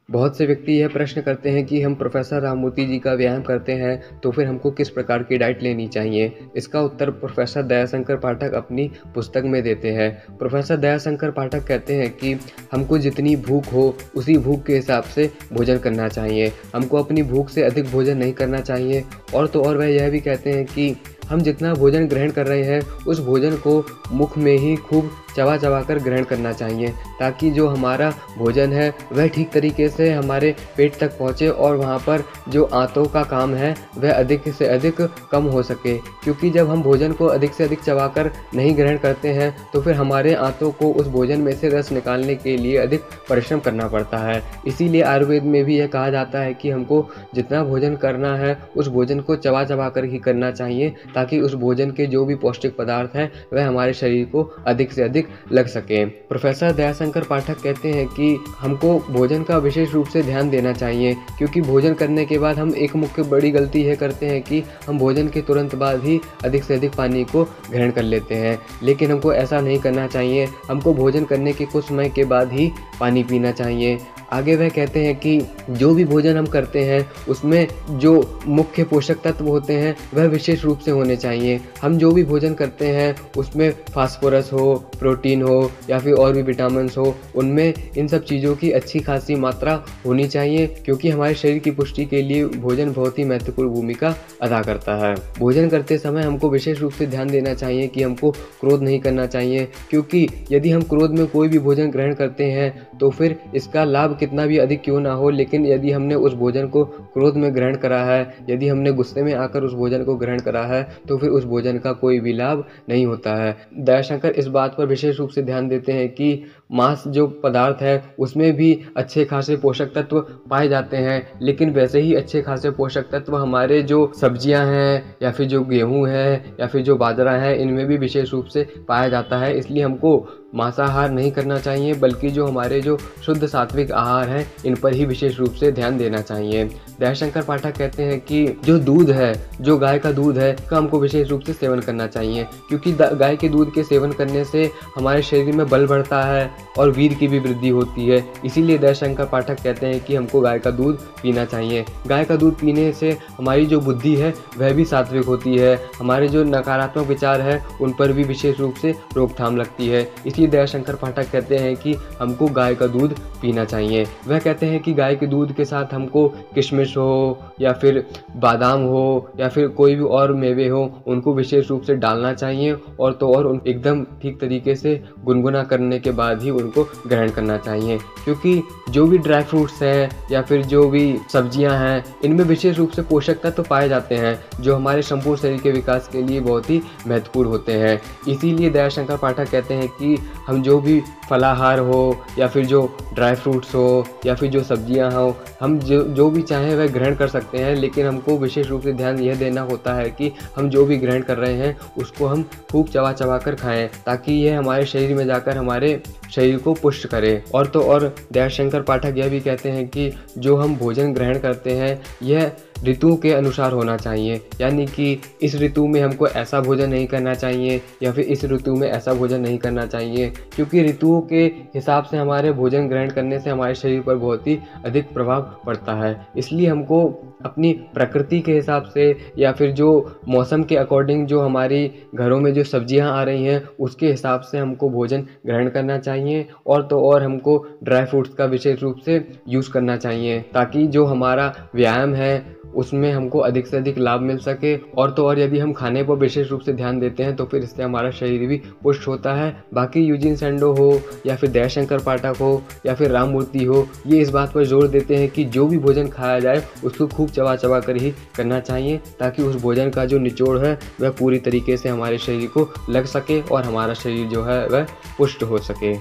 बहुत से व्यक्ति यह प्रश्न करते हैं कि हम प्रोफेसर राममूर्ति जी का व्यायाम करते हैं तो फिर हमको किस प्रकार की डाइट लेनी चाहिए। इसका उत्तर प्रोफेसर दयाशंकर पाठक अपनी पुस्तक में देते हैं। प्रोफेसर दयाशंकर पाठक कहते हैं कि हमको जितनी भूख हो उसी भूख के हिसाब से भोजन करना चाहिए। हमको अपनी भूख से अधिक भोजन नहीं करना चाहिए। और तो और वह यह भी कहते हैं कि हम जितना भोजन ग्रहण कर रहे हैं उस भोजन को मुख में ही खूब चबा चबा कर ग्रहण करना चाहिए, ताकि जो हमारा भोजन है वह ठीक तरीके से हमारे पेट तक पहुँचे और वहाँ पर जो आंतों का काम है वह अधिक से अधिक कम हो सके। क्योंकि जब हम भोजन को अधिक से अधिक चबाकर नहीं ग्रहण करते हैं तो फिर हमारे आंतों को उस भोजन में से रस निकालने के लिए अधिक परिश्रम करना पड़ता है। इसीलिए आयुर्वेद में भी यह कहा जाता है कि हमको जितना भोजन करना है उस भोजन को चबा चबा कर ही करना चाहिए, ताकि उस भोजन के जो भी पौष्टिक पदार्थ हैं वह हमारे शरीर को अधिक से अधिक लग सके। प्रोफेसर दयाशंकर पाठक कहते हैं कि हमको भोजन का विशेष रूप से ध्यान देना चाहिए, क्योंकि भोजन करने के बाद हम एक मुख्य बड़ी गलती यह करते हैं कि हम भोजन के तुरंत बाद ही अधिक से अधिक पानी को ग्रहण कर लेते हैं। लेकिन हमको ऐसा नहीं करना चाहिए। हमको भोजन करने के कुछ समय के बाद ही पानी पीना चाहिए। आगे वह कहते हैं कि जो भी भोजन हम करते हैं उसमें जो मुख्य पोषक तत्व होते हैं वह विशेष रूप से होने चाहिए। हम जो भी भोजन करते हैं उसमें फास्फोरस हो, प्रोटीन हो या फिर और भी विटामिन्स हो, उनमें इन सब चीज़ों की अच्छी खासी मात्रा होनी चाहिए, क्योंकि हमारे शरीर की पुष्टि के लिए भोजन बहुत ही महत्वपूर्ण भूमिका अदा करता है। भोजन करते समय हमको विशेष रूप से ध्यान देना चाहिए कि हमको क्रोध नहीं करना चाहिए, क्योंकि यदि हम क्रोध में कोई भी भोजन ग्रहण करते हैं तो फिर इसका लाभ कितना भी अधिक क्यों ना हो, लेकिन यदि हमने उस भोजन को क्रोध में ग्रहण करा है, यदि हमने गुस्से में आकर उस भोजन को ग्रहण करा है तो फिर उस भोजन का कोई भी लाभ नहीं होता है। दयाशंकर इस बात पर विशेष रूप से ध्यान देते हैं कि मांस जो पदार्थ है उसमें भी अच्छे खासे पोषक तत्व पाए जाते हैं, लेकिन वैसे ही अच्छे खासे पोषक तत्व हमारे जो सब्जियां हैं या फिर जो गेहूं है या फिर जो बाजरा है इनमें भी विशेष रूप से पाया जाता है। इसलिए हमको मांसाहार नहीं करना चाहिए, बल्कि जो हमारे जो शुद्ध सात्विक आहार हैं इन पर ही विशेष रूप से ध्यान देना चाहिए। दयाशंकर पाठक कहते हैं कि जो दूध है, जो गाय का दूध है, का हमको विशेष रूप से सेवन करना चाहिए, क्योंकि गाय के दूध के सेवन करने से हमारे शरीर में बल बढ़ता है और वीर की भी वृद्धि होती है। इसीलिए दयाशंकर पाठक कहते हैं कि हमको गाय का दूध पीना चाहिए। गाय का दूध पीने से हमारी जो बुद्धि है वह भी सात्विक होती है। हमारे जो नकारात्मक विचार है उन पर भी विशेष रूप से रोकथाम लगती है। इसलिए दयाशंकर पाठक कहते हैं कि हमको गाय का दूध पीना चाहिए। वह कहते हैं कि गाय के दूध के साथ हमको किशमिश हो या फिर बादाम हो या फिर कोई भी और मेवे हो, उनको विशेष रूप से डालना चाहिए और तो और एकदम ठीक तरीके से गुनगुना करने के बाद ही उनको ग्रहण करना चाहिए। क्योंकि जो भी ड्राई फ्रूट्स हैं या फिर जो भी सब्जियां हैं इनमें विशेष रूप से पोषक तत्व पाए जाते हैं जो हमारे संपूर्ण शरीर के विकास के लिए बहुत ही महत्वपूर्ण होते हैं। इसीलिए दयाशंकर पाठक कहते हैं कि हम जो भी फलाहार हो या फिर जो ड्राई फ्रूट्स हो या फिर जो सब्जियां हो, हम जो भी चाहें वह ग्रहण कर सकते हैं, लेकिन हमको विशेष रूप से ध्यान यह देना होता है कि हम जो भी ग्रहण कर रहे हैं उसको हम खूब चबा चबा कर खाएं, ताकि यह हमारे शरीर में जाकर हमारे शरीर को पुष्ट करे। और तो और दयाशंकर पाठक यह भी कहते हैं कि जो हम भोजन ग्रहण करते हैं यह ऋतुओं के अनुसार होना चाहिए, यानी कि इस ऋतु में हमको ऐसा भोजन नहीं करना चाहिए या फिर इस ऋतु में ऐसा भोजन नहीं करना चाहिए, क्योंकि ऋतुओं के हिसाब से हमारे भोजन ग्रहण करने से हमारे शरीर पर बहुत ही अधिक प्रभाव पड़ता है। इसलिए हमको अपनी प्रकृति के हिसाब से या फिर जो मौसम के अकॉर्डिंग जो हमारी घरों में जो सब्जियां आ रही हैं उसके हिसाब से हमको भोजन ग्रहण करना चाहिए। और तो और हमको ड्राई फ्रूट्स का विशेष रूप से यूज़ करना चाहिए, ताकि जो हमारा व्यायाम है उसमें हमको अधिक से अधिक लाभ मिल सके। और तो और यदि हम खाने पर विशेष रूप से ध्यान देते हैं तो फिर इससे हमारा शरीर भी पुष्ट होता है। बाकी यूजीन सैंडो हो या फिर दयाशंकर पाठक हो या फिर राममूर्ति हो, ये इस बात पर जोर देते हैं कि जो भी भोजन खाया जाए उसको खूब चबा चबा कर ही करना चाहिए, ताकि उस भोजन का जो निचोड़ है वह पूरी तरीके से हमारे शरीर को लग सके और हमारा शरीर जो है वह पुष्ट हो सके।